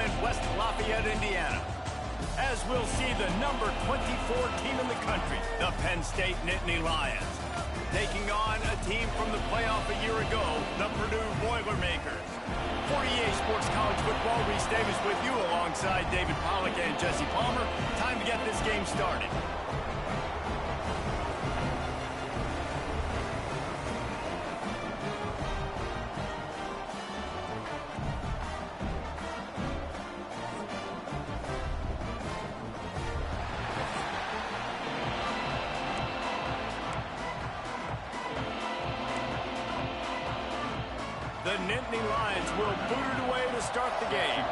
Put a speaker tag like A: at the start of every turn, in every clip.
A: in West Lafayette, Indiana. As we'll see the number 24 team in the country, the Penn State Nittany Lions, taking on a team from the playoff a year ago, the Purdue Boilermakers. For EA Sports College Football, Reese Davis with you alongside David Pollack and Jesse Palmer. Time to get this game started. The Nittany Lions will boot it away to start the game.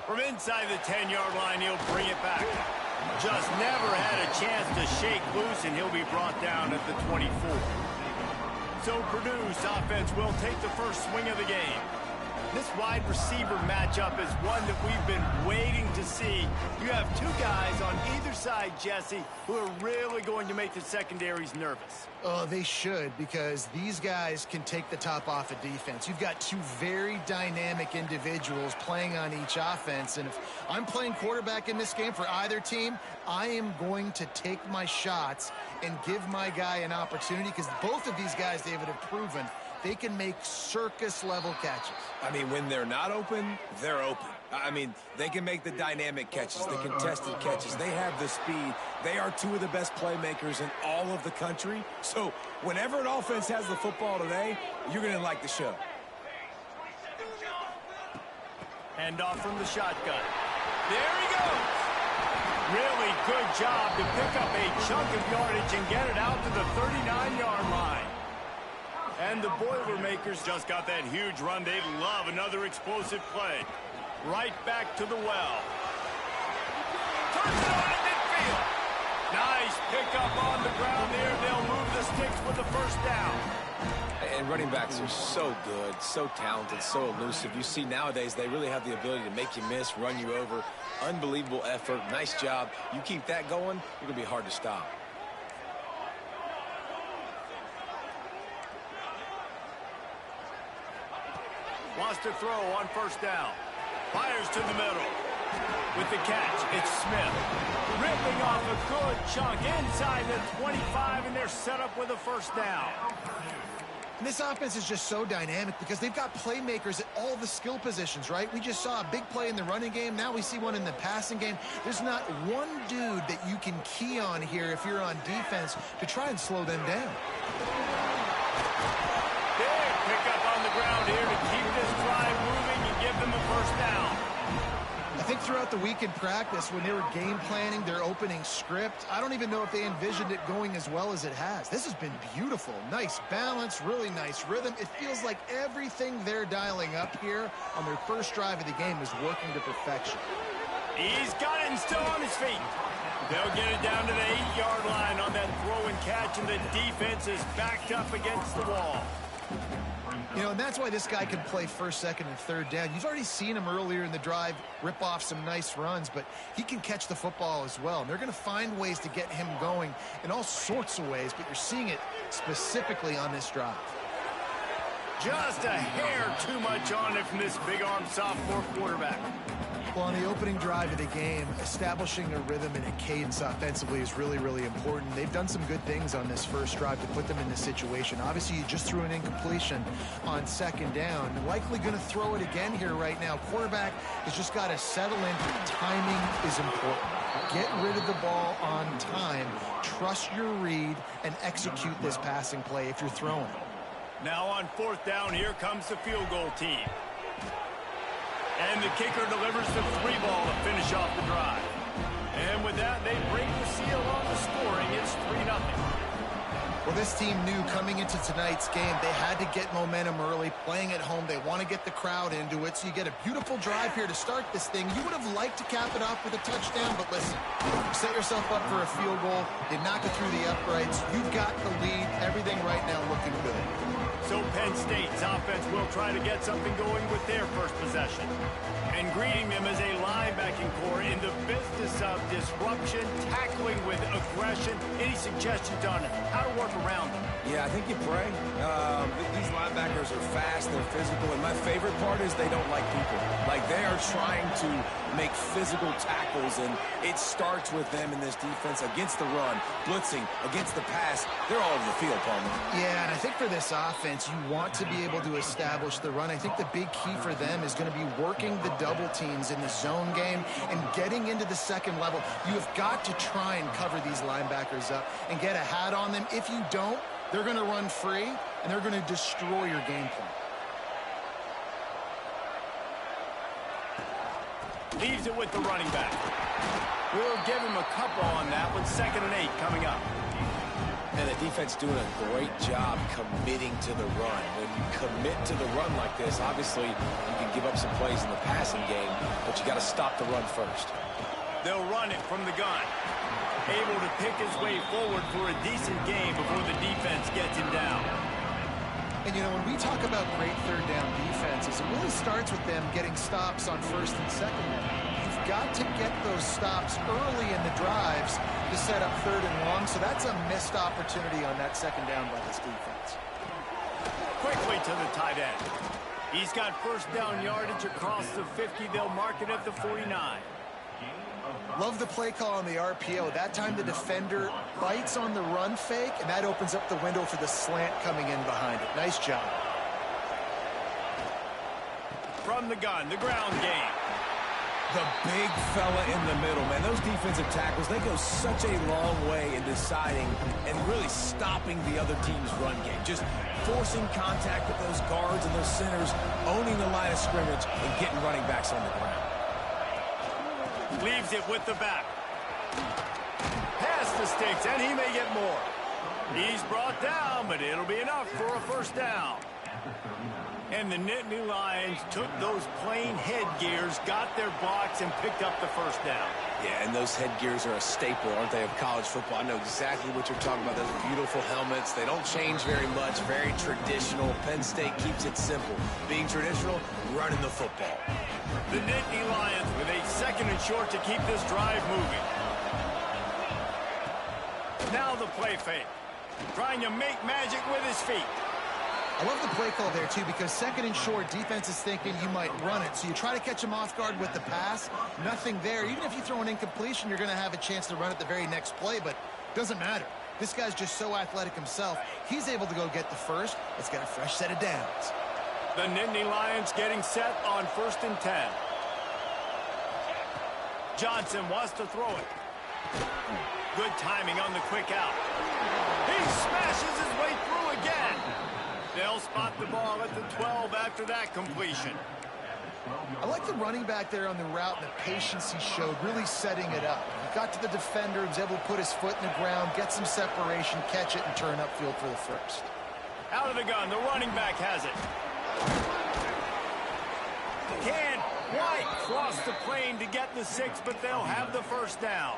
A: From inside the 10-yard line, he'll bring it back. Just never had a chance to shake loose, and he'll be brought down at the 24. So Purdue's offense will take the first swing of the game. This wide receiver matchup is one that we've been waiting to see. You have two guys on either side, Jesse, who are really going to make the secondaries nervous.
B: Oh, they should, because these guys can take the top off of defense. You've got two very dynamic individuals playing on each offense, and if I'm playing quarterback in this game for either team, I am going to take my shots and give my guy an opportunity, because both of these guys, David, have proven they can make circus-level catches.
C: I mean, when they're not open, they're open. I mean, they can make the dynamic catches, the contested catches. They have the speed. They are two of the best playmakers in all of the country. So whenever an offense has the football today, you're going to like the show.
A: Hand off from the shotgun. There he goes. Really good job to pick up a chunk of yardage and get it out to the 39-yard line. And the Boilermakers just got that huge run. They love another explosive play. Right back to the well. Turns it on in midfield. Nice pickup on the ground there. They'll move the sticks with the first down.
C: And running backs are so good, so talented, so elusive. You see nowadays they really have the ability to make you miss, run you over. Unbelievable effort. Nice job. You keep that going, you're going to be hard to stop.
A: Wants to throw on first down. Fires to the middle. With the catch, it's Smith. Ripping off a good chunk inside the 25, and they're set up with a first down.
B: And this offense is just so dynamic because they've got playmakers at all the skill positions, right? We just saw a big play in the running game. Now we see one in the passing game. There's not one dude that you can key on here if you're on defense to try and slow them down.
A: Big pickup on the ground here to keep this drive moving and give them a first down.
B: I think throughout the week in practice, when they were game planning their opening script, I don't even know if they envisioned it going as well as it has. This has been beautiful. Nice balance, really nice rhythm. It feels like everything they're dialing up here on their first drive of the game is working to perfection.
A: He's got it and still on his feet. They'll get it down to the 8-yard line on that throw and catch, and the defense is backed up against the wall.
B: You know, and that's why this guy can play first, second, and third down. You've already seen him earlier in the drive rip off some nice runs, but he can catch the football as well. And they're going to find ways to get him going in all sorts of ways, but you're seeing it specifically on this drive.
A: Just a hair too much on it from this big-arm sophomore quarterback.
B: Well, on the opening drive of the game, establishing a rhythm and a cadence offensively is really, really important. They've done some good things on this first drive to put them in this situation. Obviously, you just threw an incompletion on second down. Likely going to throw it again here right now. Quarterback has just got to settle in. Timing is important. Get rid of the ball on time. Trust your read and execute this passing play if you're throwing.
A: Now on fourth down, here comes the field goal team. And the kicker delivers the 3-ball to finish off the drive. And with that, they break the seal on the scoring. It's 3-0.
B: Well, this team knew coming into tonight's game they had to get momentum early. Playing at home, they want to get the crowd into it. So you get a beautiful drive here to start this thing. You would have liked to cap it off with a touchdown, but listen, set yourself up for a field goal. You knock it through the uprights. You've got the lead. Everything right now looking good.
A: So Penn State's offense will try to get something going with their first possession. And greeting them as a linebacking core in the business of disruption, tackling with aggression. Any suggestions on how to work around them?
C: Yeah, I think you pray. These linebackers linebackers are fast, they're physical, and my favorite part is they don't like people. Like, they are trying to make physical tackles, and it starts with them in this defense against the run, blitzing, against the pass. They're all over the field, Palmer.
B: Yeah, and I think for this offense, you want to be able to establish the run. I think the big key for them is going to be working the double teams in the zone game and getting into the second level. You have got to try and cover these linebackers up and get a hat on them. If you don't, they're going to run free, and they're going to destroy your game plan.
A: Leaves it with the running back. We'll give him a couple on that with 2nd and 8 coming up.
C: And the defense doing a great job committing to the run. When you commit to the run like this, obviously you can give up some plays in the passing game, but you got to stop the run first.
A: They'll run it from the gun. Able to pick his way forward for a decent game before the defense gets him down.
B: And, you know, when we talk about great third down defenses, it really starts with them getting stops on 1st and 2nd down. You've got to get those stops early in the drives to set up 3rd and long, so that's a missed opportunity on that 2nd down by this defense.
A: Quickly to the tight end. He's got 1st down yardage across the 50. They'll mark it at the 49.
B: Love the play call on the RPO. That time the defender bites on the run fake, and that opens up the window for the slant coming in behind it. Nice job.
A: From the gun, the ground game.
C: The big fella in the middle, man. Those defensive tackles, they go such a long way in deciding and really stopping the other team's run game. Just forcing contact with those guards and those centers, owning the line of scrimmage, and getting running backs on the ground.
A: Leaves it with the back. Pass the sticks, and he may get more. He's brought down, but it'll be enough for a 1st down. And the Nittany Lions took those plain headgears, got their blocks, and picked up the 1st down.
C: Yeah, and those headgears are a staple, aren't they, of college football? I know exactly what you're talking about. Those beautiful helmets. They don't change very much. Very traditional. Penn State keeps it simple. Being traditional, running the football.
A: The Nittany Lions with a 2nd and short to keep this drive moving. Now the play fake. Trying to make magic with his feet.
B: I love the play call there, too, because 2nd and short, defense is thinking you might run it. So you try to catch him off guard with the pass. Nothing there. Even if you throw an incompletion, you're going to have a chance to run it the very next play, but it doesn't matter. This guy's just so athletic himself. He's able to go get the 1st. Let's get a fresh set of downs.
A: The Nittany Lions getting set on 1st and 10. Johnson wants to throw it. Good timing on the quick out. He smashes his way through again. They'll spot the ball at the 12 after that completion.
B: I like the running back there on the route and the patience he showed, really setting it up. He got to the defender, was able to put his foot in the ground, get some separation, catch it, and turn upfield for the 1st.
A: Out of the gun, the running back has it. Can't quite cross the plane to get the 6, but they'll have the 1st down.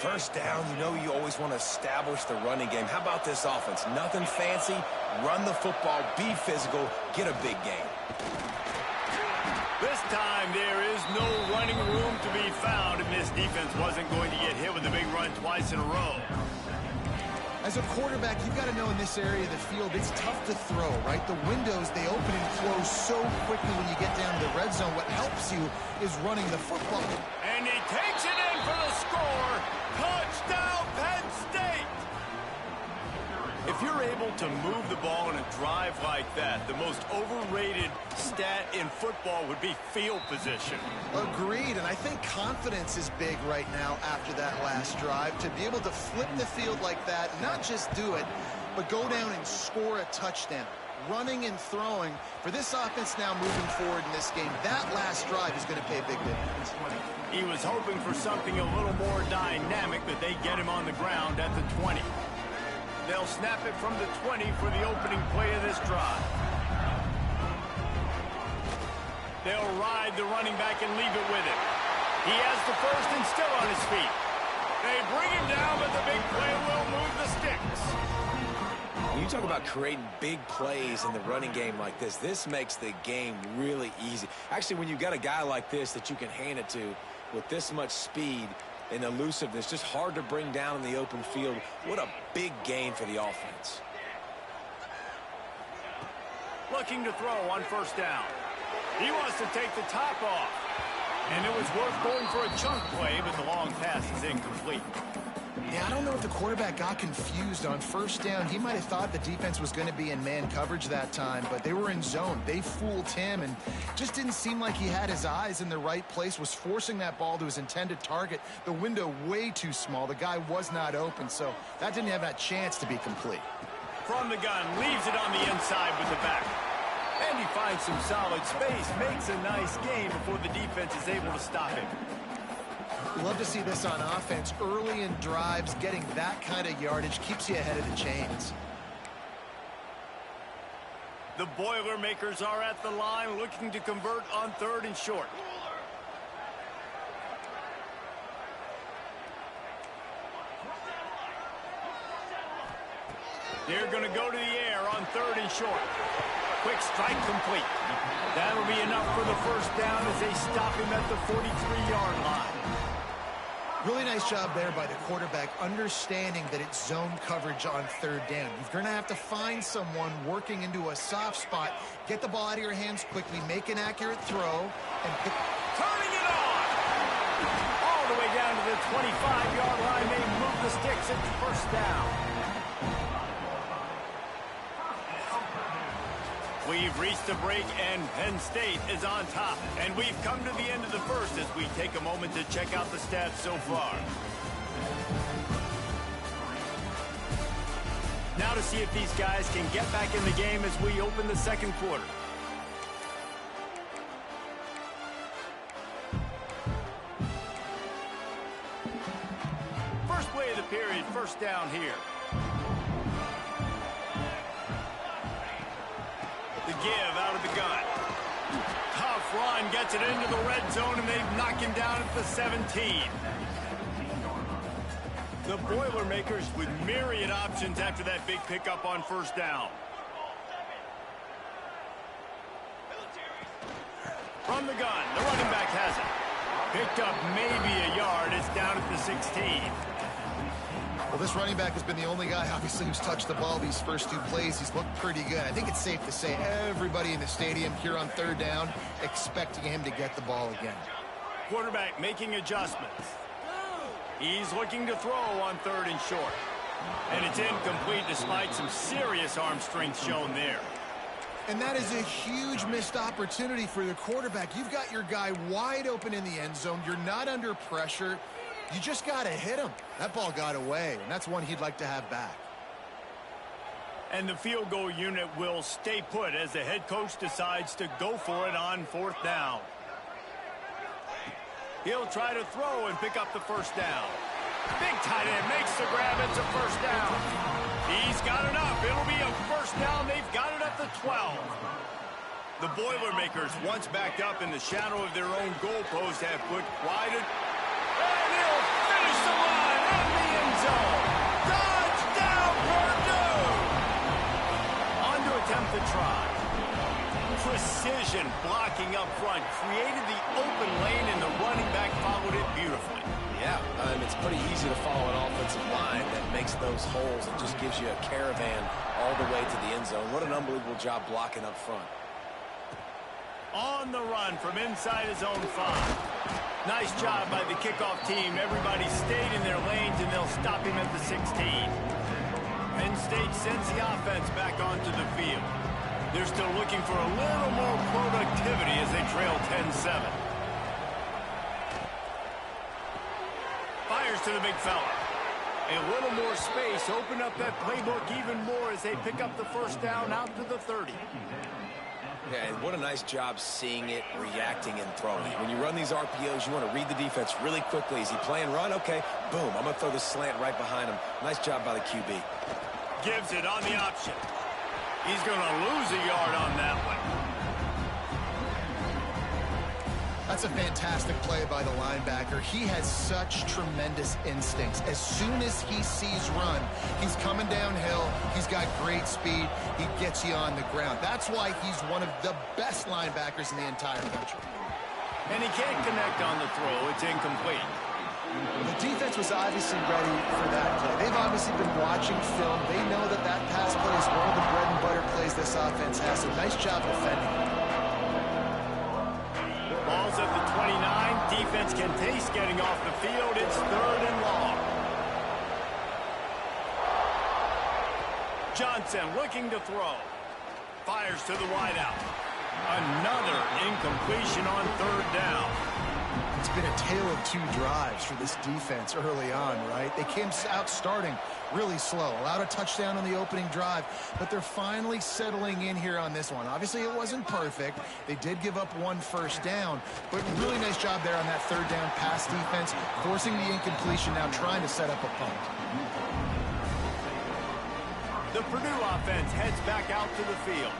C: 1st down, you know you always want to establish the running game. How about this offense? Nothing fancy. Run the football, be physical, get a big gain.
A: This time there is no running room to be found, and this defense wasn't going to get hit with a big run twice in a row.
B: As a quarterback, you've got to know in this area of the field, it's tough to throw, right? The windows, they open and close so quickly when you get down to the red zone. What helps you is running the football.
A: And he takes it in for the score. Touchdown, Penn State! If you're able to move the ball in a drive like that, the most overrated stat in football would be field position.
B: Agreed, and I think confidence is big right now after that last drive. To be able to flip the field like that, not just do it, but go down and score a touchdown. Running and throwing, for this offense now moving forward in this game, that last drive is going to pay a big difference.
A: He was hoping for something a little more dynamic, but they get him on the ground at the 20. They'll snap it from the 20 for the opening play of this drive. They'll ride the running back and leave it with him. He has the 1st and still on his feet. They bring him down, but the big play will move the sticks.
C: When you talk about creating big plays in the running game like this makes the game really easy. Actually, when you got a guy like this that you can hand it to with this much speed and elusiveness, just hard to bring down in the open field. What a big gain for the offense.
A: looking to throw on first down. He wants to take the top off. And it was worth going for a chunk play, but the long pass is incomplete.
B: Yeah, I don't know if the quarterback got confused on first down. He might have thought the defense was going to be in man coverage that time, but they were in zone. They fooled him and just didn't seem like he had his eyes in the right place, was forcing that ball to his intended target. The window way too small. The guy was not open, so that didn't have that chance to be complete.
A: From the gun, leaves it on the inside with the back. And he finds some solid space, makes a nice gain before the defense is able to stop him.
B: Love to see this on offense. Early in drives, getting that kind of yardage keeps you ahead of the chains.
A: The Boilermakers are at the line looking to convert on 3rd and short. They're going to go to the air on 3rd and short. Quick strike complete. That'll be enough for the first down as they stop him at the 43-yard line.
B: Really nice job there by the quarterback, understanding that it's zone coverage on 3rd down. You're going to have to find someone working into a soft spot, get the ball out of your hands quickly, make an accurate throw, and pick.
A: Turning it on! All the way down to the 25-yard line. They move the sticks at first down. We've reached a break, and Penn State is on top. And we've come to the end of the first as we take a moment to check out the stats so far. Now to see if these guys can get back in the game as we open the second quarter. First play of the period, first down here. The give out of the gun. Tough run, gets it into the red zone, and they knock him down at the 17. The Boilermakers with myriad options after that big pickup on first down. From the gun, the running back has it. Picked up maybe a yard. It's down at the 16.
B: Well, this running back has been the only guy, obviously, who's touched the ball these first 2 plays. He's looked pretty good. I think it's safe to say everybody in the stadium here on 3rd down expecting him to get the ball again.
A: Quarterback making adjustments. He's looking to throw on 3rd and short. And it's incomplete despite some serious arm strength shown there.
B: And that is a huge missed opportunity for the quarterback. You've got your guy wide open in the end zone. You're not under pressure. You just got to hit him. That ball got away, and that's one he'd like to have back.
A: And the field goal unit will stay put as the head coach decides to go for it on 4th down. He'll try to throw and pick up the first down. Big tight end makes the grab. It's a first down. He's got enough. It'll be a first down. They've got it at the 12. The Boilermakers, once backed up in the shadow of their own goalpost, have put wide. And he'll finish the line in the end zone. Touchdown, Purdue! On to attempt the try. Precision blocking up front created the open lane, and the running back followed it beautifully.
C: Yeah, it's pretty easy to follow an offensive line that makes those holes and just gives you a caravan all the way to the end zone. What an unbelievable job blocking up front.
A: On the run from inside his own 5. Nice job by the kickoff team. Everybody stayed in their lanes, and they'll stop him at the 16. Penn State sends the offense back onto the field. They're still looking for a little more productivity as they trail 10-7. Fires to the big fella. A little more space. Open up that playbook even more as they pick up the first down out to the 30.
C: Yeah, and what a nice job seeing it, reacting, and throwing. When you run these RPOs, you want to read the defense really quickly. Is he playing run? Okay, boom. I'm going to throw the slant right behind him. Nice job by the QB.
A: Gives it on the option. He's going to lose a yard on that one.
B: That's a fantastic play by the linebacker. He has such tremendous instincts. As soon as he sees run, he's coming downhill. He's got great speed. He gets you on the ground. That's why he's one of the best linebackers in the entire country.
A: And he can't connect on the throw. It's incomplete.
B: The defense was obviously ready for that play. They've obviously been watching film. They know that that pass play is one of the bread and butter plays this offense has. So nice job defending.
A: Ball's at the 29. Defense can taste getting off the field. It's 3rd and long. Johnson looking to throw. Fires to the wideout. Another incompletion on 3rd down.
B: It's been a tale of 2 drives for this defense early on, right? They came out starting really slow, allowed a touchdown on the opening drive, but they're finally settling in here on this one. Obviously, it wasn't perfect. They did give up 1 first down, but really nice job there on that 3rd down pass defense, forcing the incompletion, now trying to set up a punt.
A: The Purdue offense heads back out to the field.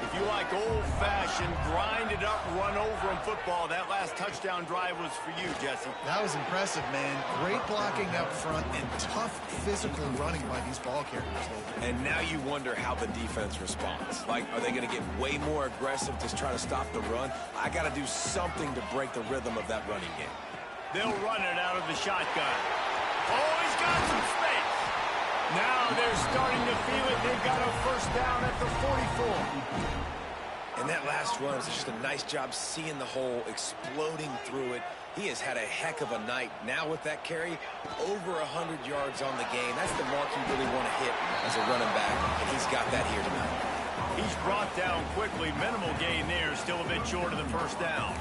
A: If you like old-fashioned, grind-it-up, run-over-'em football, that last touchdown drive was for you, Jesse.
B: That was impressive, man. Great blocking up front and tough physical running by these ball carriers.
C: And now you wonder how the defense responds. Like, are they going to get way more aggressive to try to stop the run? I got to do something to break the rhythm of that running game.
A: They'll run it out of the shotgun. Oh, he's got some space. Now they're starting to feel it. They've got a first down at the 44.
C: And that last run is just a nice job seeing the hole, exploding through it. He has had a heck of a night. Now with that carry, over 100 yards on the game. That's the mark you really want to hit as a running back, and he's got that here tonight.
A: He's brought down quickly. Minimal gain there. Still a bit short of the first down.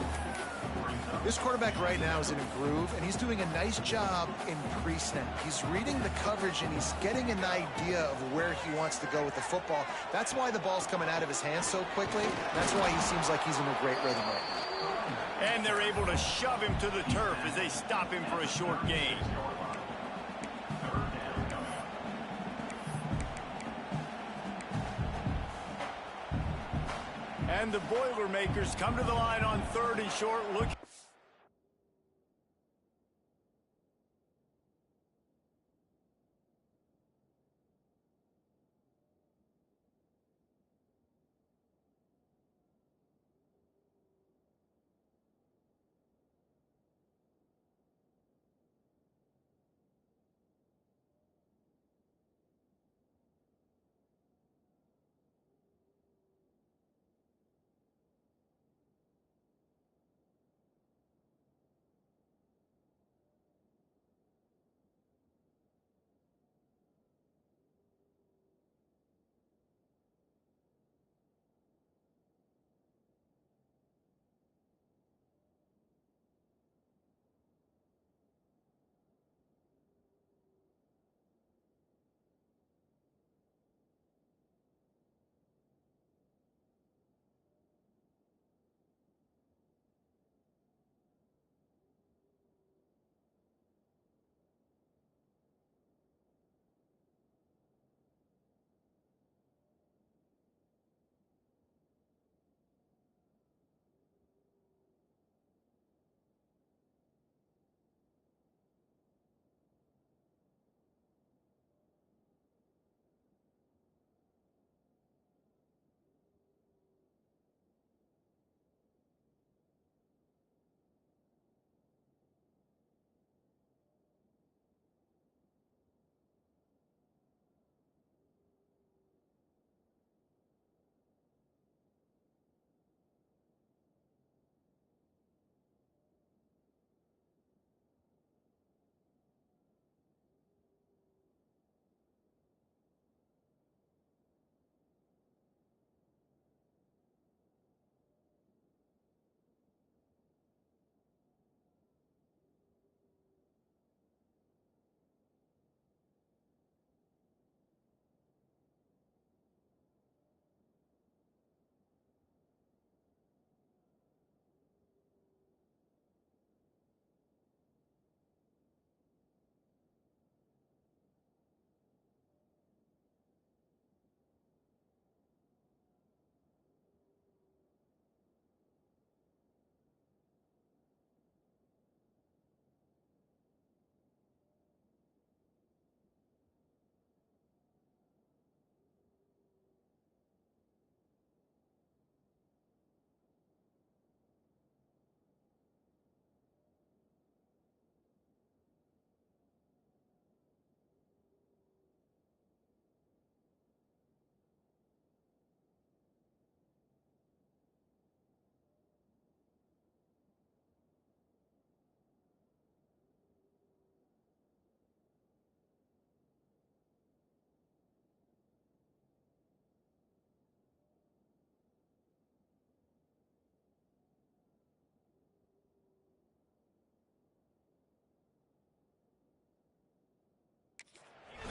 B: This quarterback right now is in a groove, and he's doing a nice job in pre-snap. He's reading the coverage, and he's getting an idea of where he wants to go with the football. That's why the ball's coming out of his hands so quickly. That's why he seems like he's in a great rhythm right now.
A: And they're able to shove him to the turf as they stop him for a short gain. And the Boilermakers come to the line on 3rd and short. Look.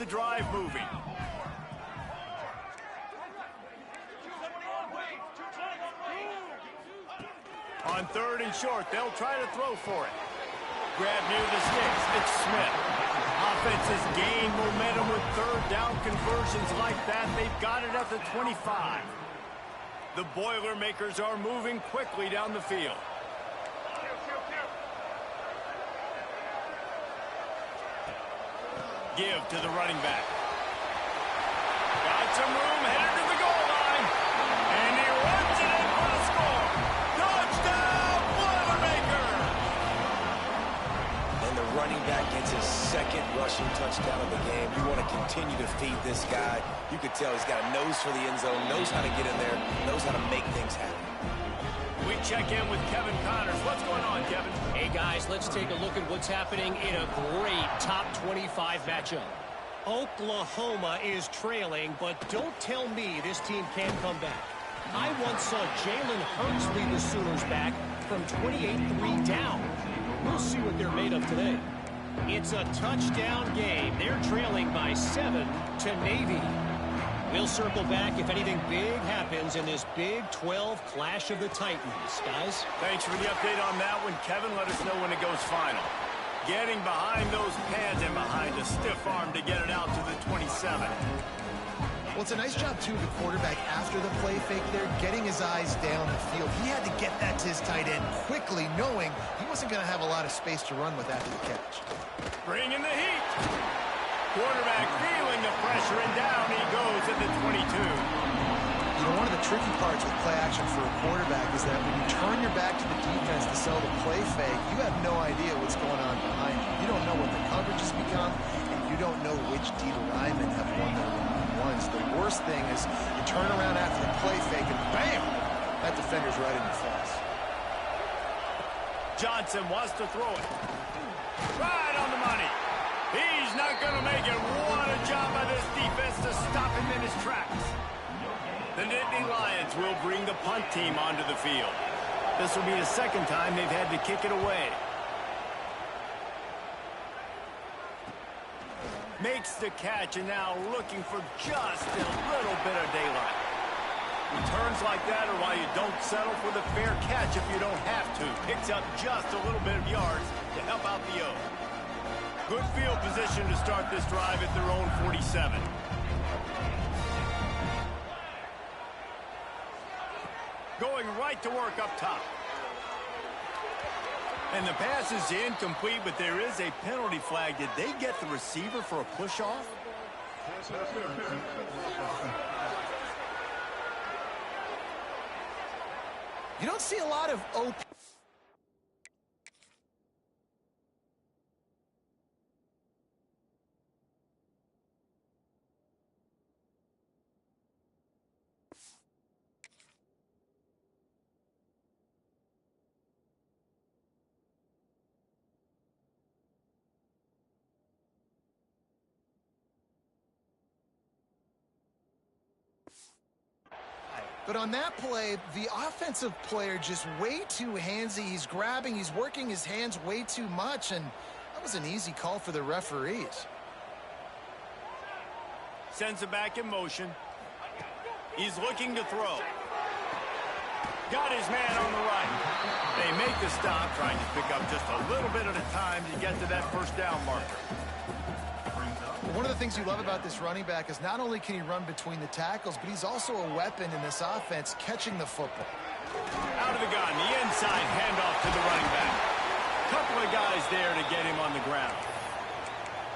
A: the drive moving. On 3rd and short, they'll try to throw for it. Grab near the sticks. It's Smith. Offense has gained momentum with 3rd down conversions like that. They've got it at the 25. The Boilermakers are moving quickly down the field. Give to the running back. Got some room, headed to the goal line. And he runs it in for the score. Touchdown, Boilermakers!
C: And the running back gets his 2nd rushing touchdown of the game. You want to continue to feed this guy. You could tell he's got a nose for the end zone, knows how to get in there, knows how to make things happen.
A: We check in with Kevin Connors. What's going on, Kevin?
D: Hey, guys, let's take a look at what's happening in a great top 25 matchup. Oklahoma is trailing, but don't tell me this team can't come back. I once saw Jalen Hurts lead the Sooners back from 28-3 down. We'll see what they're made of today. It's a touchdown game. They're trailing by 7 to Navy. We'll circle back if anything big happens in this Big 12 Clash of the Titans, guys.
A: Thanks for the update on that one, Kevin. Let us know when it goes final. Getting behind those pads and behind a stiff arm to get it out to the 27.
B: Well, it's a nice job, too, the quarterback after the play fake there, getting his eyes down the field. He had to get that to his tight end quickly, knowing he wasn't going to have a lot of space to run with after the catch.
A: Bringing the heat. Quarterback feeling the pressure, and down he goes at the 22.
B: You know, one of the tricky parts with play action for a quarterback is that when you turn your back to the defense to sell the play fake, you have no idea what's going on behind you. You don't know what the coverage has become, and you don't know which D linemen have won their one-on-ones. The worst thing is you turn around after the play fake, and bam! That defender's right in your face.
A: Johnson wants to throw it. Right on the money. He's not going to make it. What a job by this defense to stop him in his tracks. The Nittany Lions will bring the punt team onto the field. This will be the 2nd time they've had to kick it away. Makes the catch, and now looking for just a little bit of daylight. Returns like that are why you don't settle for the fair catch if you don't have to. Picks up just a little bit of yards to help out the O. Good field position to start this drive at their own 47. Going right to work up top. And the pass is incomplete, but there is a penalty flag. Did they get the receiver for a push-off?
B: You don't see a lot of OP. But on that play, the offensive player just way too handsy. He's grabbing, he's working his hands way too much, and that was an easy call for the referees.
A: Sends it back in motion. He's looking to throw. Got his man on the right. They make the stop, trying to pick up just a little bit at a time to get to that 1st down marker.
B: One of the things you love about this running back is not only can he run between the tackles, but he's also a weapon in this offense, catching the football.
A: Out of the gun, the inside handoff to the running back. Couple of guys there to get him on the ground.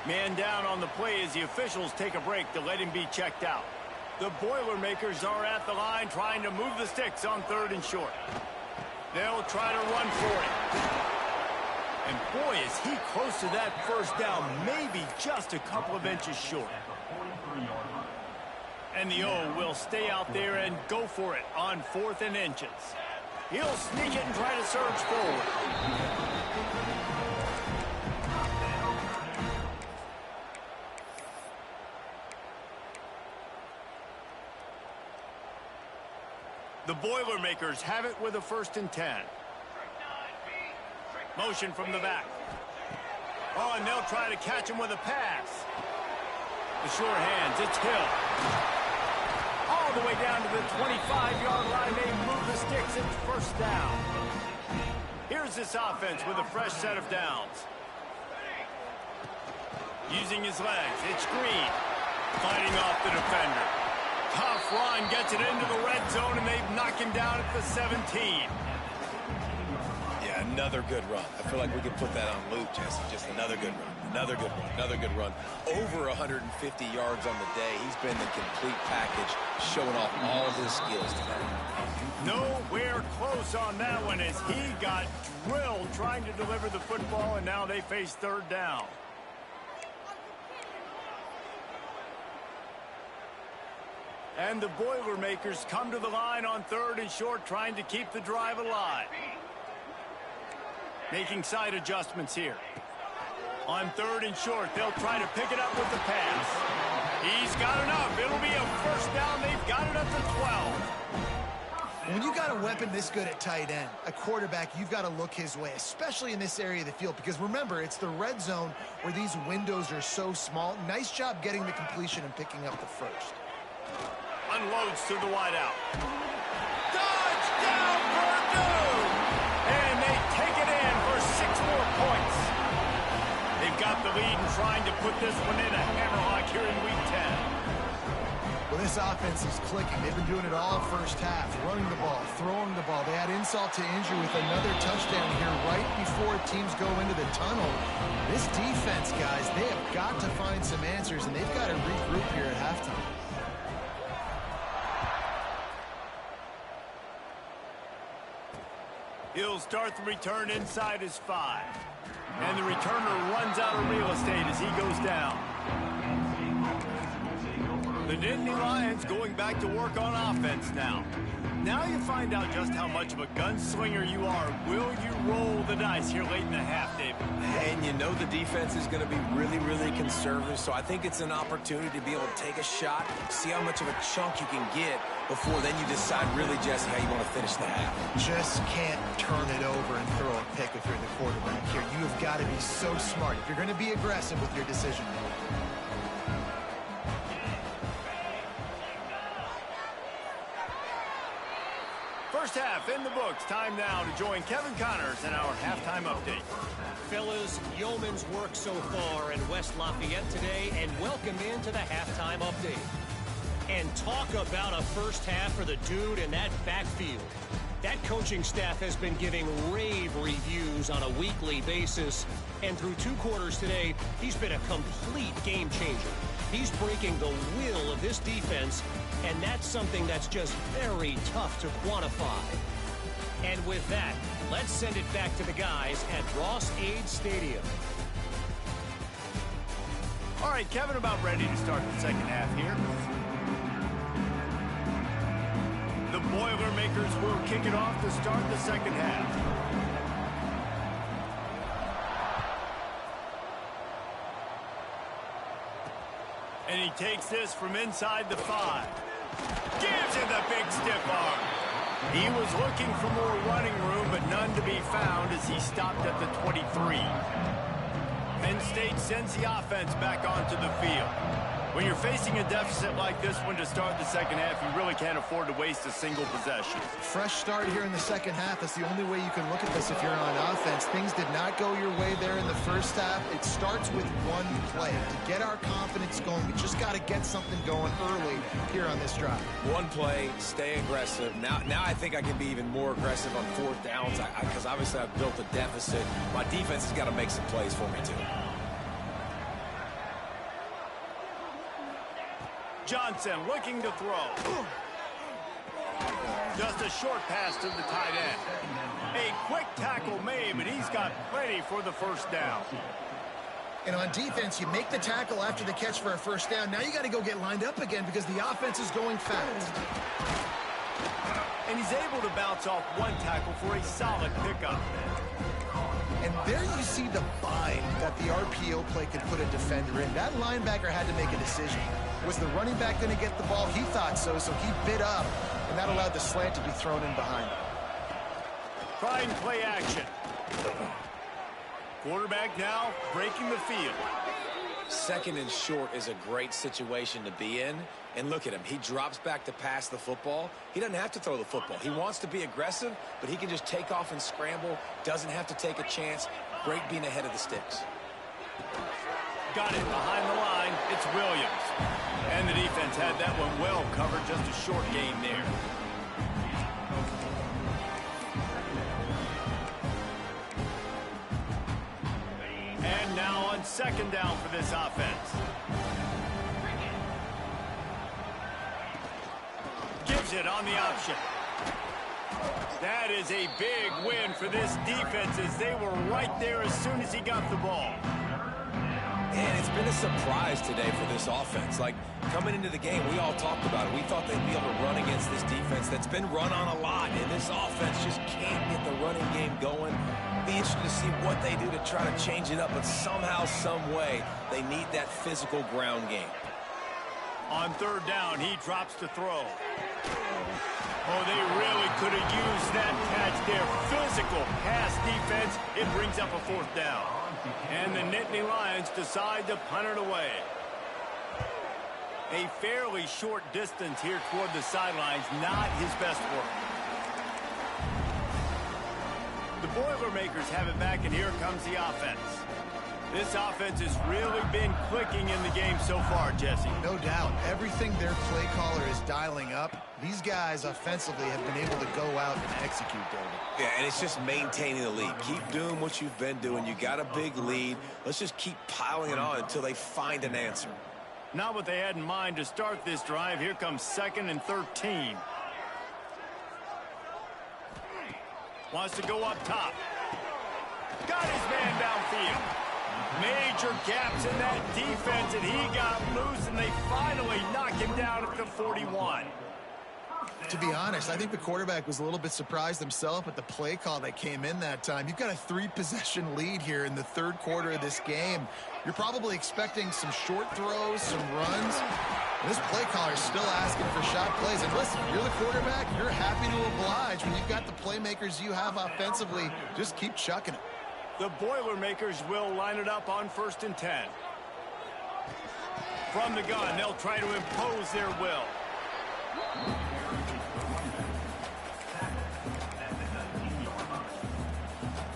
A: Man down on the play as the officials take a break to let him be checked out. The Boilermakers are at the line trying to move the sticks on 3rd and short. They'll try to run for it. And boy, is he close to that 1st down, maybe just a couple of inches short. And the O will stay out there and go for it on 4th and inches. He'll sneak it and try to surge forward. The Boilermakers have it with a 1st and 10. Motion from the back. Oh, and they'll try to catch him with a pass. The sure hands, it's Hill. All the way down to the 25-yard line. They move the sticks. It's first down. Here's this offense with a fresh set of downs. Using his legs, it's Green. Fighting off the defender. Tough run, gets it into the red zone, and they knock him down at the 17.
C: Yeah, another good run. I feel like we could put that on loop, Jesse. Just another good run. Another good run. Another good run. Over 150 yards on the day. He's been the complete package, showing off all his skills today.
A: Nowhere close on that one as he got drilled trying to deliver the football, and now they face third down. And the Boilermakers come to the line on third and short, trying to keep the drive alive. Making side adjustments here. On third and short, they'll try to pick it up with the pass. He's got enough. It'll be a first down. They've got it up to 12.
B: When you got a weapon this good at tight end, a quarterback, you've got to look his way, especially in this area of the field. Because remember, it's the red zone where these windows are so small. Nice job getting the completion and picking up the first.
A: Unloads to the wideout. Touchdown, Purdue! And they take it in for 6 more points. They've got the lead and trying to put this one in a hammerlock here in Week 10.
B: Well, this offense is clicking. They've been doing it all first half. Running the ball, throwing the ball. They add insult to injury with another touchdown here right before teams go into the tunnel. This defense, guys, they have got to find some answers, and they've got to regroup here at halftime.
A: He'll start the return inside his 5. And the returner runs out of real estate as he goes down. The Nittany Lions going back to work on offense now. Now you find out just how much of a gunslinger you are. Will you roll the dice here late in the half, David?
C: And you know the defense is going to be really, really conservative, so I think it's an opportunity to be able to take a shot, see how much of a chunk you can get before then you decide really, Jesse, how you want to finish the half.
B: Just can't turn it over and throw a pick if you're the quarterback here. You have got to be so smart if you're going to be aggressive with your decision making.
A: First half in the books. Time now to join Kevin Connors in our halftime update.
D: Fellas, yeoman's work so far in West Lafayette today, and welcome into the halftime update. And talk about a first half for the dude in that backfield. That coaching staff has been giving rave reviews on a weekly basis, and through 2 quarters today, he's been a complete game changer. He's breaking the will of this defense, and that's something that's just very tough to quantify. And with that, let's send it back to the guys at Ross-Ade Stadium.
A: All right, Kevin, about ready to start the second half here. The Boilermakers will kick it off to start the second half. And he takes this from inside the 5. Gives him the big stiff arm. He was looking for more running room, but none to be found as he stopped at the 23. Penn State sends the offense back onto the field. When you're facing a deficit like this one to start the second half, you really can't afford to waste a single possession.
B: Fresh start here in the second half. That's the only way you can look at this if you're on offense. Things did not go your way there in the first half. It starts with one play. To get our confidence going, we just got to get something going early here on this drive.
C: One play, stay aggressive. Now I think I can be even more aggressive on 4th downs because obviously I've built a deficit. My defense has got to make some plays for me, too.
A: Johnson looking to throw. Just a short pass to the tight end. A quick tackle made, but he's got plenty for the first down.
B: And on defense, you make the tackle after the catch for a first down. Now you got to go get lined up again because the offense is going fast.
A: And he's able to bounce off one tackle for a solid pickup.
B: And there you see the bind that the RPO play could put a defender in. That linebacker had to make a decision. Was the running back going to get the ball? He thought so he bit up, and that allowed the slant to be thrown in behind him.
A: Trying play action. Quarterback now breaking the field.
C: Second and short is a great situation to be in. And look at him. He drops back to pass the football. He doesn't have to throw the football. He wants to be aggressive, but he can just take off and scramble. Doesn't have to take a chance. Great being ahead of the sticks.
A: Got it behind the line. It's Williams. And the defense had that one well covered. Just a short gain there. And now on second down for this offense. Gives it on the option. That is a big win for this defense as they were right there as soon as he got the ball.
C: And it's been a surprise today for this offense. Like, coming into the game, we all talked about it. We thought they'd be able to run against this defense that's been run on a lot, and this offense just can't get the running game going. Be interested to see what they do to try to change it up, but somehow, some way, they need that physical ground game.
A: On third down, he drops to throw. Oh, they really could have used that catch there. Physical pass defense. It brings up a fourth down. And the Nittany Lions decide to punt it away. A fairly short distance here toward the sidelines. Not his best work. The Boilermakers have it back, and here comes the offense. This offense has really been clicking in the game so far, Jesse.
B: No doubt. Everything their play caller is dialing up, these guys offensively have been able to go out and execute, David.
C: Yeah, and it's just maintaining the lead. Keep doing what you've been doing. You got a big lead. Let's just keep piling it on until they find an answer.
A: Not what they had in mind to start this drive. Here comes 2nd and 13. Wants to go up top. Got his man downfield. Major gaps in that defense, and he got loose, and they finally knock him down at the 41.
B: To be honest, I think the quarterback was a little bit surprised himself with the play call that came in that time. You've got a 3-possession lead here in the third quarter of this game. You're probably expecting some short throws, some runs. This play caller is still asking for shot plays. And listen, you're the quarterback. You're happy to oblige. When you've got the playmakers you have offensively, just keep chucking it.
A: The Boilermakers will line it up on 1st and 10. From the gun, they'll try to impose their will.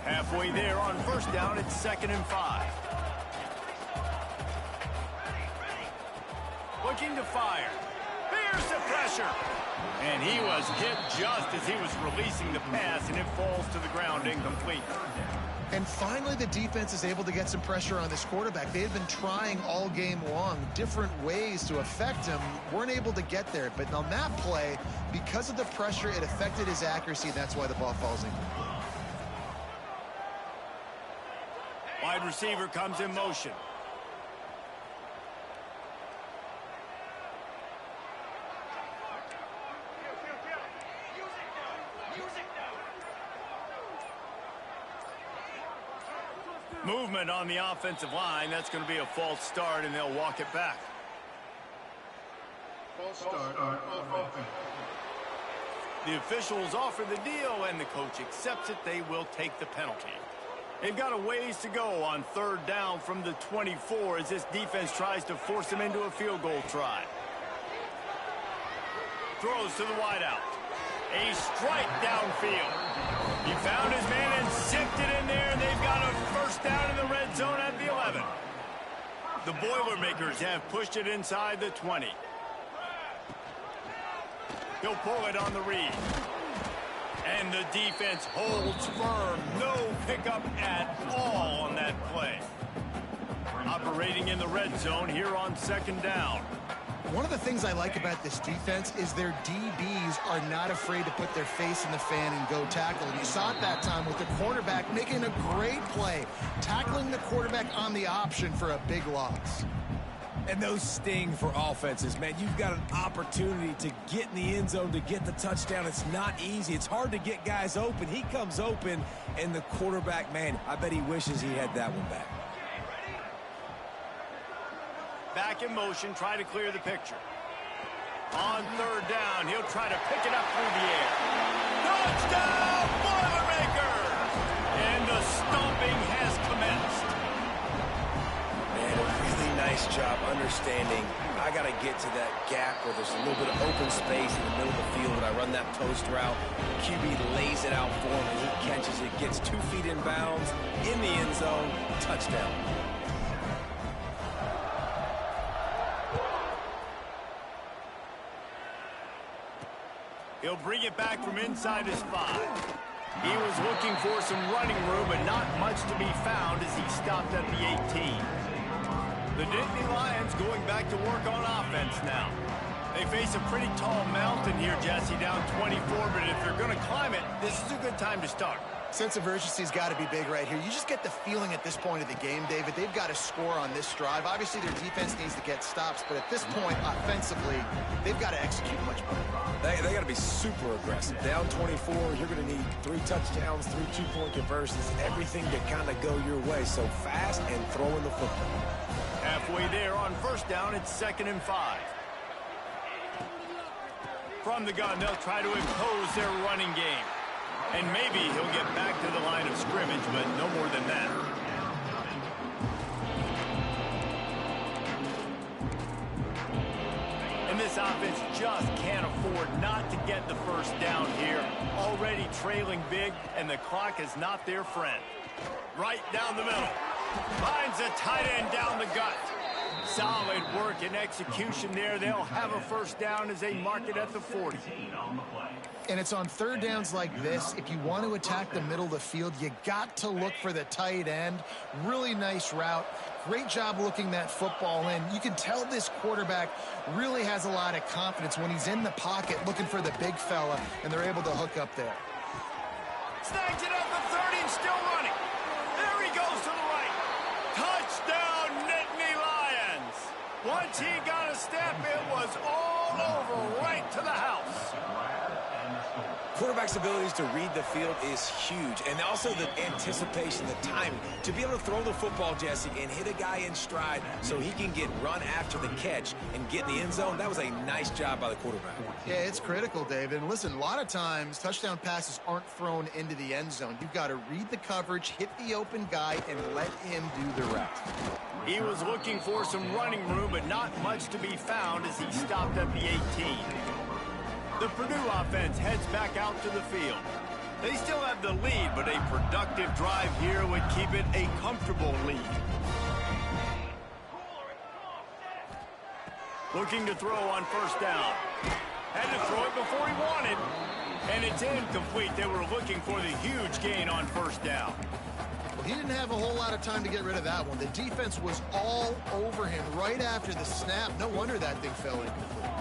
A: Halfway there on 1st down, it's 2nd and 5. Looking to fire. Here's the pressure. And he was hit just as he was releasing the pass, and it falls to the ground incomplete.
B: And finally, the defense is able to get some pressure on this quarterback. They had been trying all game long, different ways to affect him. Weren't able to get there. But on that play, because of the pressure, it affected his accuracy, and that's why the ball falls in.
A: Wide receiver comes in motion. Movement on the offensive line. That's going to be a false start, and they'll walk it back.
E: False start.
A: The officials offer the deal, and the coach accepts it. They will take the penalty. They've got a ways to go on 3rd down from the 24 as this defense tries to force them into a field goal try. Throws to the wideout. A strike downfield. He found his man and zipped it in there, and they've got a 1st down in the red zone at the 11. The Boilermakers have pushed it inside the 20. He'll pull it on the read. And the defense holds firm. No pickup at all on that play. Operating in the red zone here on 2nd down.
B: One of the things I like about this defense is their DBs are not afraid to put their face in the fan and go tackle. And you saw it that time with the quarterback making a great play, tackling the quarterback on the option for a big loss.
C: And those sting for offenses, man. You've got an opportunity to get in the end zone, to get the touchdown. It's not easy. It's hard to get guys open. He comes open, and the quarterback, man, I bet he wishes he had that one back.
A: Back in motion, try to clear the picture. On 3rd down, he'll try to pick it up through the air. Touchdown, Boilermakers! And the stomping has commenced.
C: Man, a really nice job understanding I got to get to that gap where there's a little bit of open space in the middle of the field when I run that post route. QB lays it out for him, and he catches it, gets 2 feet in bounds, in the end zone, touchdown.
A: He'll bring it back from inside his 5. He was looking for some running room, but not much to be found as he stopped at the 18. The Nittany Lions going back to work on offense now. They face a pretty tall mountain here, Jesse, down 24, but if they're going to climb it, this is a good time to start.
B: Sense of urgency's got to be big right here. You just get the feeling at this point of the game, David, they've got to score on this drive. Obviously, their defense needs to get stops, but at this point, offensively, they've got to execute much better.
C: They got to be super aggressive. Down 24, you're going to need 3 touchdowns, 3 two-point conversions, everything to kind of go your way. So fast and throwing the football.
A: Halfway there on first down, it's 2nd and 5. From the gun, they'll try to impose their running game. And maybe he'll get back to the line of scrimmage, but no more than that. And this offense just can't afford not to get the first down here. Already trailing big, and the clock is not their friend. Right down the middle. Finds a tight end down the gut. Solid work and execution there. They'll have a first down as they mark it at the 40.
B: And it's on 3rd downs like this. If you want to attack the middle of the field, you got to look for the tight end. Really nice route. Great job looking that football in. You can tell this quarterback really has a lot of confidence when he's in the pocket looking for the big fella, and they're able to hook up there.
A: Snags it at the 30 and still running. There he goes to the right. Touchdown, Nittany Lions. Once he got a step, it was all over right to the house.
C: Quarterback's abilities to read the field is huge, and also the anticipation, the timing. To be able to throw the football, Jesse, and hit a guy in stride so he can get run after the catch and get in the end zone, that was a nice job by the quarterback.
B: Yeah, it's critical, David. And listen, a lot of times touchdown passes aren't thrown into the end zone. You've got to read the coverage, hit the open guy, and let him do the rest.
A: He was looking for some running room, but not much to be found as he stopped at the 18. The Purdue offense heads back out to the field. They still have the lead, but a productive drive here would keep it a comfortable lead. Looking to throw on first down. Had to throw it before he wanted. And it's incomplete. They were looking for the huge gain on first down.
B: Well, he didn't have a whole lot of time to get rid of that one. The defense was all over him right after the snap. No wonder that thing fell incomplete.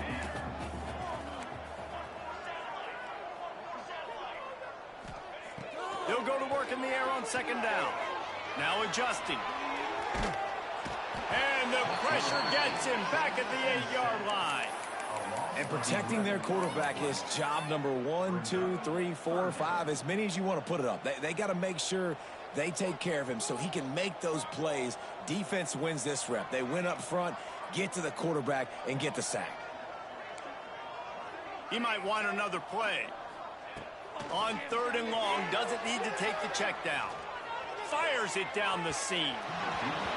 A: They'll go to work in the air on 2nd down. Now adjusting. And the pressure gets him back at the 8-yard line.
C: And protecting their quarterback is job number 1, 2, 3, 4, 5, as many as you want to put it up. They got to make sure they take care of him so he can make those plays. Defense wins this rep. They win up front, get to the quarterback, and get the sack.
A: He might want another play. On 3rd and long, doesn't need to take the check down. Fires it down the seam.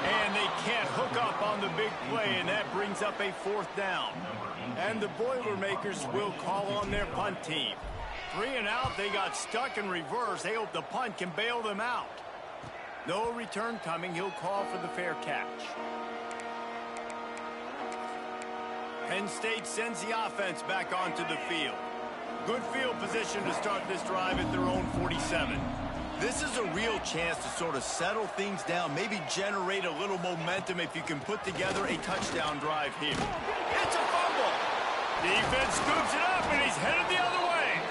A: And they can't hook up on the big play, and that brings up a 4th down. And the Boilermakers will call on their punt team. 3 and out, they got stuck in reverse. They hope the punt can bail them out. No return coming. He'll call for the fair catch. Penn State sends the offense back onto the field. Good field position to start this drive at their own 47. This is a real chance to sort of settle things down, maybe generate a little momentum if you can put together a touchdown drive here. It's a fumble. Defense scoops it up, and he's headed the other way.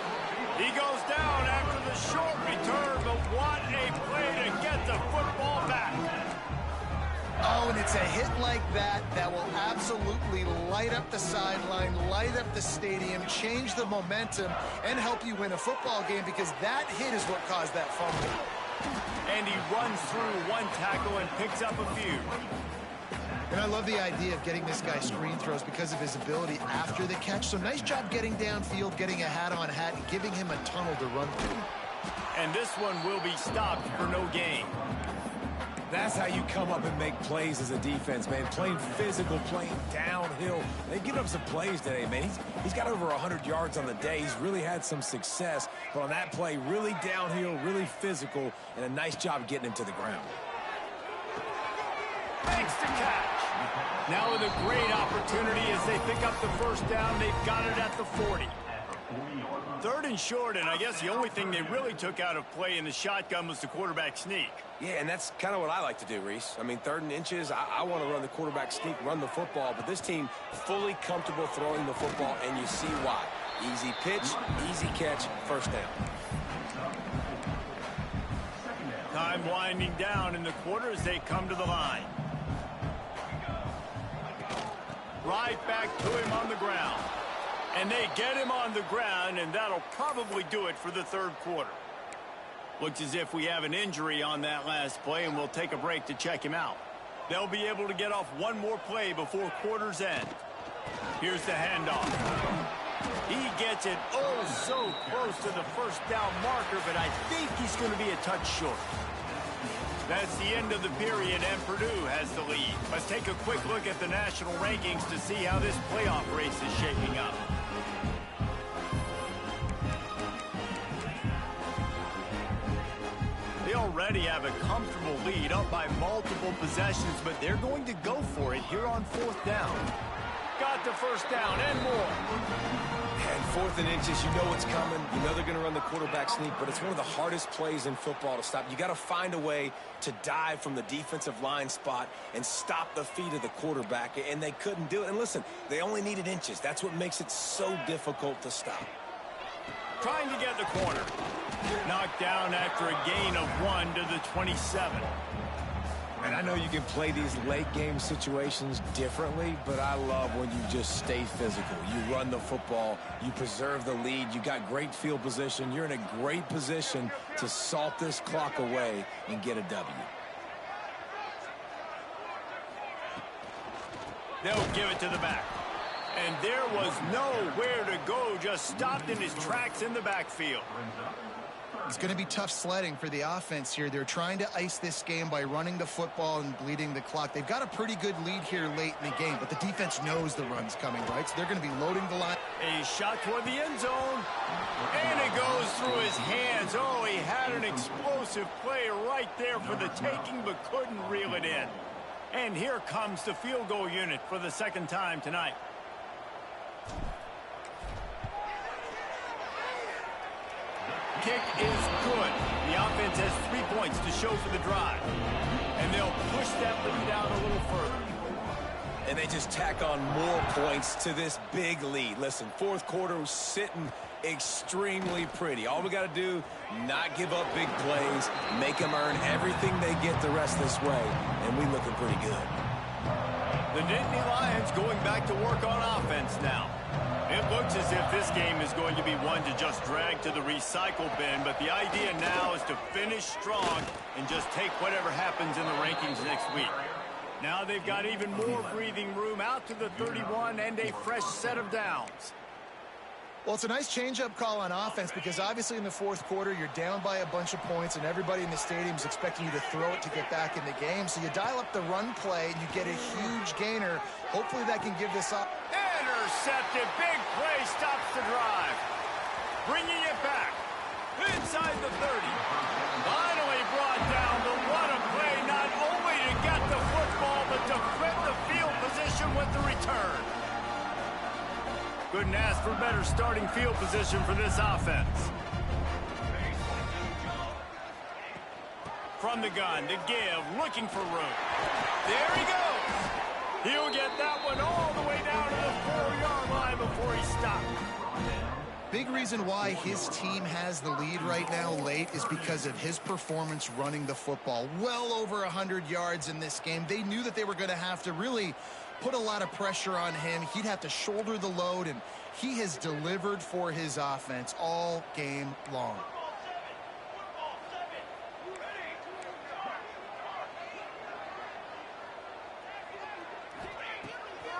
A: He goes down after the short return, but what a play to get the football back.
B: Oh, and it's a hit like that that will absolutely light up the sideline, light up the stadium, change the momentum, and help you win a football game, because that hit is what caused that fumble.
A: And he runs through one tackle and picks up a few.
B: And I love the idea of getting this guy screen throws because of his ability after the catch. So nice job getting downfield, getting a hat-on-hat, and giving him a tunnel to run through.
A: And this one will be stopped for no gain.
C: That's how you come up and make plays as a defense, man. Playing physical, playing downhill. They get up some plays today, man. He's got over 100 yards on the day. He's really had some success. But on that play, really downhill, really physical, and a nice job getting him to the ground.
A: Makes the catch. Now with a great opportunity as they pick up the first down. They've got it at the 40. 3rd and short, and I guess the only thing they really took out of play in the shotgun was the quarterback sneak.
C: Yeah, and that's kind of what I like to do, Reese. I mean, 3rd and inches, I want to run the quarterback sneak, run the football, but this team fully comfortable throwing the football, and you see why. Easy pitch, easy catch, first down.
A: Time winding down in the quarter as they come to the line. Right back to him on the ground. And they get him on the ground, and that'll probably do it for the 3rd quarter. Looks as if we have an injury on that last play, and we'll take a break to check him out. They'll be able to get off one more play before quarter's end. Here's the handoff. He gets it oh so close to the first down marker, but I think he's going to be a touch short. That's the end of the period, and Purdue has the lead. Let's take a quick look at the national rankings to see how this playoff race is shaping up. They already have a comfortable lead, up by multiple possessions, but they're going to go for it here on 4th down. Got the first down and more.
C: And 4th and inches, you know what's coming. You know they're going to run the quarterback sneak, but it's one of the hardest plays in football to stop. You got to find a way to dive from the defensive line spot and stop the feet of the quarterback, and they couldn't do it. And listen, they only needed inches. That's what makes it so difficult to stop.
A: Trying to get the corner. Knocked down after a gain of 1 to the 27.
C: And I know you can play these late game situations differently, but I love when you just stay physical. You run the football, you preserve the lead, you got great field position, you're in a great position to salt this clock away and get a W.
A: They'll give it to the back. And there was nowhere to go, just stopped in his tracks in the backfield.
B: It's going to be tough sledding for the offense here. They're trying to ice this game by running the football and bleeding the clock. They've got a pretty good lead here late in the game, but the defense knows the run's coming, right? So they're going to be loading the line.
A: A shot toward the end zone, and it goes through his hands. Oh, he had an explosive play right there for the taking, but couldn't reel it in. And here comes the field goal unit for the 2nd time tonight. Kick is good. The offense has 3 points to show for the drive. And they'll push that lead out a little further.
C: And they just tack on more points to this big lead. Listen, 4th quarter was sitting extremely pretty. All we got to do, not give up big plays, make them earn everything they get the rest this way, and we looking pretty good.
A: The Nittany Lions going back to work on offense now. It looks as if this game is going to be one to just drag to the recycle bin, but the idea now is to finish strong and just take whatever happens in the rankings next week. Now they've got even more breathing room out to the 31 and a fresh set of downs.
B: Well, it's a nice change-up call on offense because obviously in the 4th quarter, you're down by a bunch of points and everybody in the stadium is expecting you to throw it to get back in the game. So you dial up the run play and you get a huge gainer. Hopefully that can give this up.
A: Intercepted. Big play stops the drive. Bringing it back. Inside the 30. Finally brought down, but what a play. Not only to get the football, but to flip the field position with the return. Couldn't ask for better starting field position for this offense. From the gun to give, looking for room. There he goes. He'll get that one all the way down to the 4-yard line before he stopped.
B: Big reason why his team has the lead right now late is because of his performance running the football. Well over 100 yards in this game. They knew that they were going to have to really put a lot of pressure on him. He'd have to shoulder the load, and he has delivered for his offense all game long.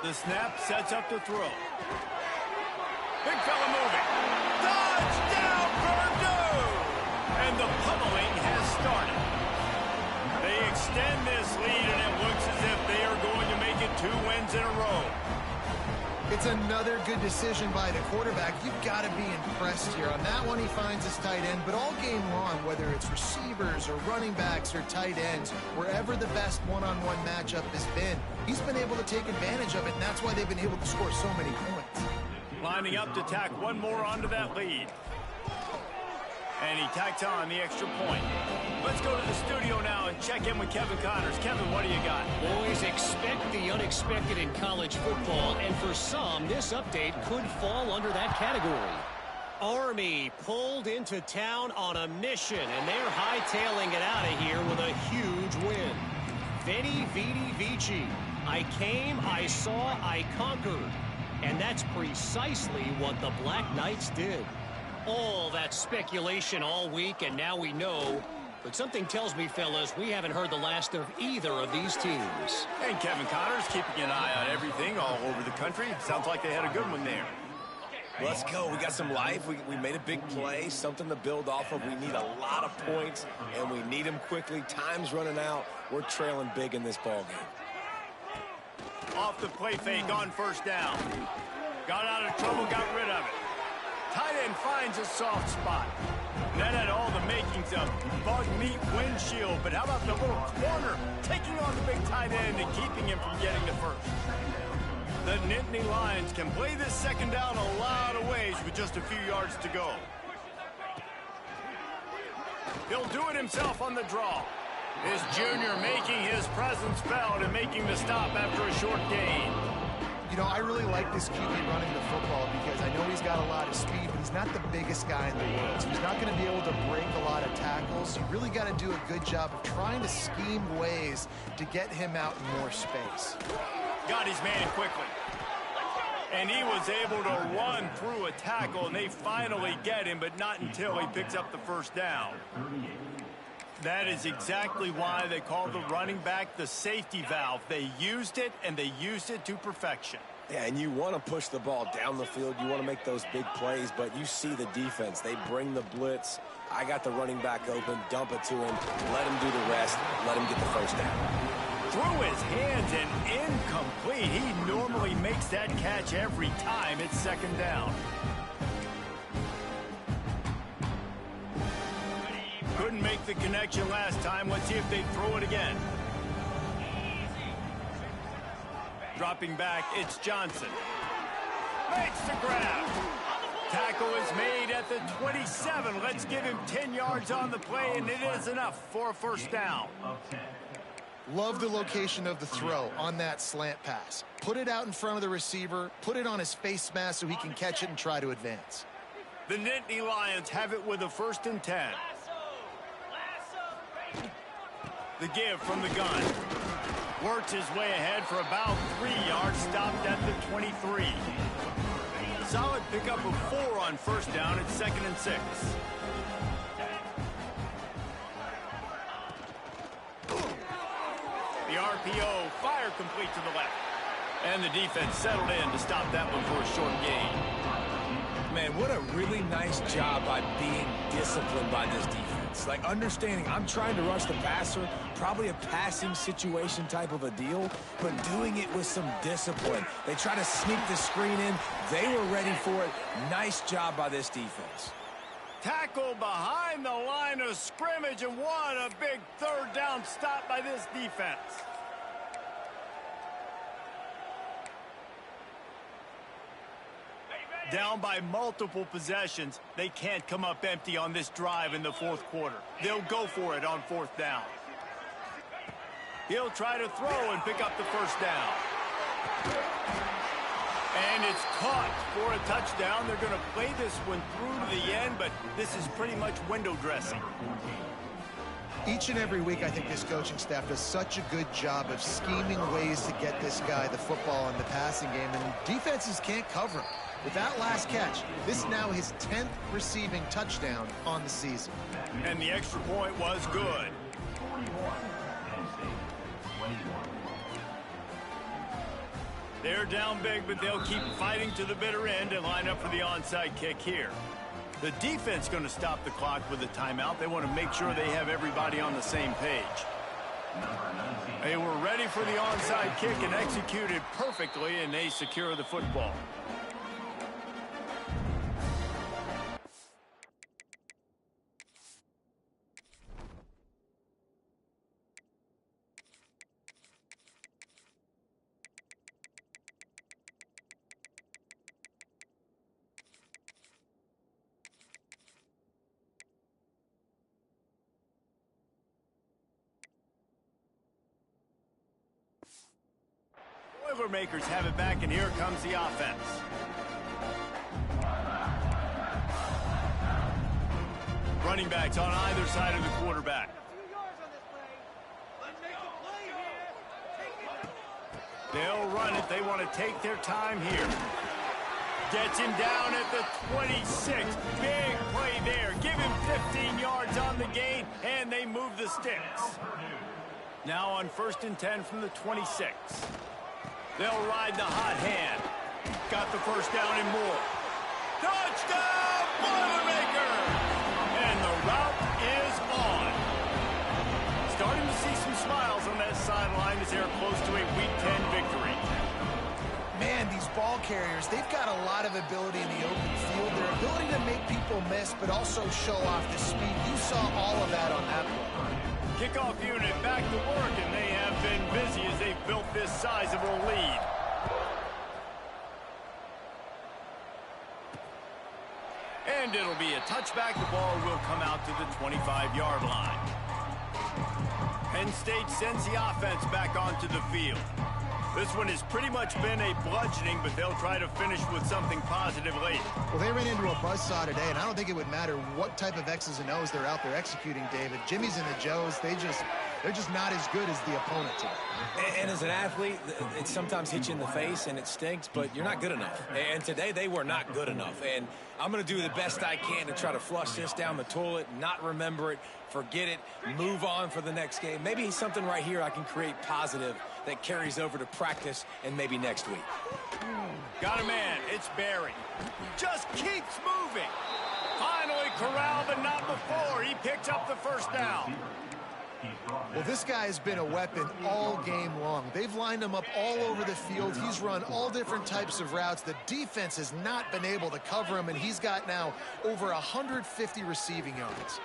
A: The snap sets up the throw. Big fella moving. Touchdown, Purdue! And the pummeling has started. They extend this lead, and it looks as if they are going to make it 2 wins in a row.
B: It's another good decision by the quarterback. You've got to be impressed here. On that one, he finds his tight end, but all game long, whether it's receivers or running backs or tight ends, wherever the best one-on-one matchup has been, he's been able to take advantage of it, and that's why they've been able to score so many points.
A: Lining up to tack one more onto that lead. And he tacks on the extra point. Let's go to the studio now and check in with Kevin Connors. Kevin, what do you got?
D: Boys, expect the unexpected in college football, and for some, this update could fall under that category. Army pulled into town on a mission, and they're hightailing it out of here with a huge win. Veni, Vidi, Vici. I came, I saw, I conquered. And that's precisely what the Black Knights did. All that speculation all week, and now we know. But something tells me, fellas, we haven't heard the last of either of these teams.
A: And Kevin Connors keeping an eye on everything all over the country. Sounds like they had a good one there.
C: Let's go. We got some life. We made a big play, something to build off of. We need a lot of points, and we need them quickly. Time's running out. We're trailing big in this ballgame.
A: Off the play fake on first down. Got out of trouble, got rid of it. Tight end finds a soft spot. That had all the makings of bug meat windshield, but how about the little corner taking on the big tight end and keeping him from getting the first? The Nittany Lions can play this second down a lot of ways with just a few yards to go. He'll do it himself on the draw. This junior making his presence felt and making the stop after a short gain.
B: You know, I really like this QB running the football because I know he's got a lot of speed, but he's not the biggest guy in the world. So he's not going to be able to break a lot of tackles. You really got to do a good job of trying to scheme ways to get him out in more space.
A: Got his man quickly. And he was able to run through a tackle, and they finally get him, but not until he picks up the first down. That is exactly why they call the running back the safety valve. They used it, and they used it to perfection.
C: Yeah, and you want to push the ball down the field. You want to make those big plays, but you see the defense. They bring the blitz. I got the running back open. Dump it to him. Let him do the rest. Let him get the first down.
A: Through his hands and incomplete. He normally makes that catch every time it's second down. Couldn't make the connection last time. Let's see if they throw it again. Dropping back, it's Johnson. Makes the grab. Tackle is made at the 27. Let's give him 10 yards on the play, and it is enough for a first down.
B: Love the location of the throw on that slant pass. Put it out in front of the receiver, put it on his face mask so he can catch it and try to advance.
A: The Nittany Lions have it with a 1st and 10. The give from the gun. Works his way ahead for about 3 yards, stopped at the 23. Solid pickup of 4 on first down. It's 2nd and 6. The RPO, fire complete to the left. And the defense settled in to stop that one for a short gain.
C: Man, what a really nice job by being disciplined by this defense. Like, understanding I'm trying to rush the passer, probably a passing situation type of a deal, but doing it with some discipline. They try to sneak the screen in. They were ready for it. Nice job by this defense.
A: Tackle behind the line of scrimmage, and what a big 3rd down stop by this defense. Down by multiple possessions, they can't come up empty on this drive in the 4th quarter. They'll go for it on 4th down. He'll try to throw and pick up the first down. And it's caught for a touchdown. They're going to play this one through to the end, but this is pretty much window dressing.
B: Each and every week, I think this coaching staff does such a good job of scheming ways to get this guy the football in the passing game, and defenses can't cover him. With that last catch, this is now his 10th receiving touchdown on the season.
A: And the extra point was good. They're down big, but they'll keep fighting to the bitter end and line up for the onside kick here. The defense going to stop the clock with a timeout. They want to make sure they have everybody on the same page. They were ready for the onside kick and executed perfectly, and they secure the football. Boilermakers have it back, and here comes the offense. Running backs on either side of the quarterback. They'll run it. They want to take their time here. Gets him down at the 26. Big play there. Give him 15 yards on the gain, and they move the sticks. Now on 1st and 10 from the 26. They'll ride the hot hand. Got the first down and more. Touchdown, Boilermakers! And the route is on. Starting to see some smiles on that sideline as they're close to a Week 10 victory.
B: Man, these ball carriers, they've got a lot of ability in the open field. Their ability to make people miss, but also show off the speed. You saw all of that on that play.
A: Kickoff unit back to work, and they have been busy as they've built this sizable lead. And it'll be a touchback. The ball will come out to the 25-yard line. Penn State sends the offense back onto the field. This one has pretty much been a bludgeoning, but they'll try to finish with something positive late.
B: Well, they ran into a buzzsaw today, and I don't think it would matter what type of X's and O's they're out there executing, David. Jimmy's and the Joes, they're just not as good as the opponent today.
C: And as an athlete, it sometimes hits you in the face, and it stinks, but you're not good enough. And today, they were not good enough. And I'm going to do the best I can to try to flush this down the toilet, not remember it, forget it, move on for the next game. Maybe something right here I can create positive that carries over to practice and maybe next week.
A: Got a man. It's Barry. Just keeps moving. Finally corralled, but not before. He picks up the first down.
B: Well, this guy has been a weapon all game long. They've lined him up all over the field. He's run all different types of routes. The defense has not been able to cover him, and he's got now over 150 receiving yards.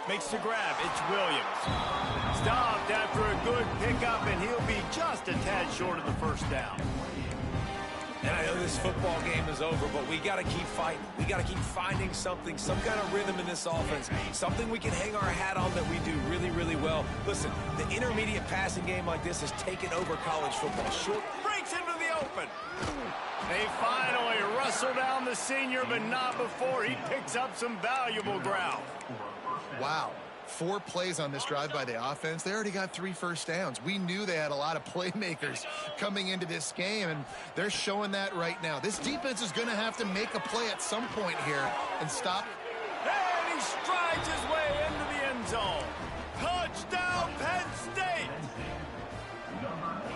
A: Makes the grab. It's Williams. Stopped after a good pickup, and he'll be just a tad short of the first down.
C: And I know this football game is over, but we got to keep fighting. We got to keep finding something, some kind of rhythm in this offense, something we can hang our hat on that we do really, really well. Listen, the intermediate passing game like this has taken over college football. Short
A: breaks into the open. They finally wrestle down the senior, but not before he picks up some valuable ground.
B: Wow. 4 plays on this drive by the offense. They already got 3 first downs. We knew they had a lot of playmakers coming into this game, and they're showing that right now. This defense is going to have to make a play at some point here and stop.
A: And he strides his way into the end zone. Touchdown, Penn State!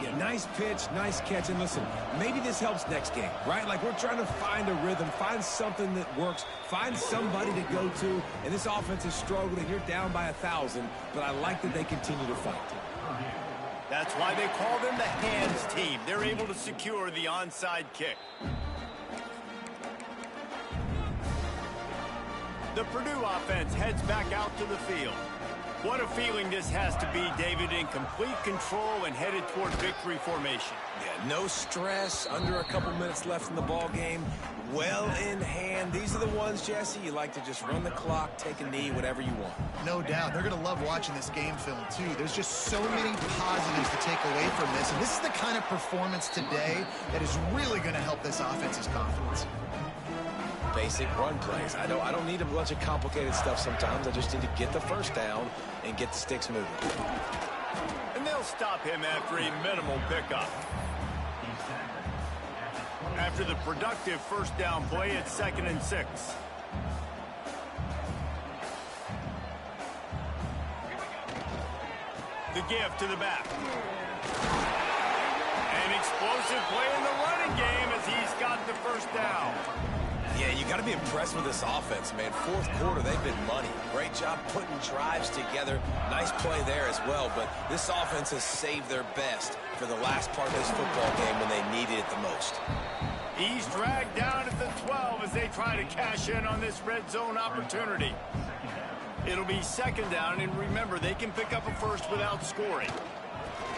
C: Yeah, nice pitch, nice catch. And listen, maybe this helps next game, right? Like we're trying to find a rhythm, find something that works, find somebody to go to. And this offense is struggling. You're down by 1,000, but I like that they continue to fight.
A: That's why they call them the hands team. They're able to secure the onside kick. The Purdue offense heads back out to the field. What a feeling this has to be, David, in complete control and headed toward victory formation.
C: Yeah, no stress, under a couple minutes left in the ball game, well in hand. These are the ones, Jesse, you like to just run the clock, take a knee, whatever you want.
B: No doubt. They're going to love watching this game film, too. There's just so many positives to take away from this, and this is the kind of performance today that is really going to help this offense's confidence.
C: Basic run plays. I don't need a bunch of complicated stuff sometimes. I just need to get the first down and get the sticks moving.
A: And they'll stop him after a minimal pickup. After the productive first down play, it's 2nd and 6. The give to the back. An explosive play in the running game as he's got the first down.
C: Yeah, you got to be impressed with this offense, man. Fourth quarter, they've been money. Great job putting drives together. Nice play there as well, but this offense has saved their best for the last part of this football game when they needed it the most.
A: He's dragged down at the 12 as they try to cash in on this red zone opportunity. It'll be second down, and remember, they can pick up a first without scoring.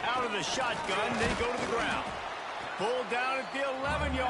A: Out of the shotgun, they go to the ground. Pulled down at the 11-yard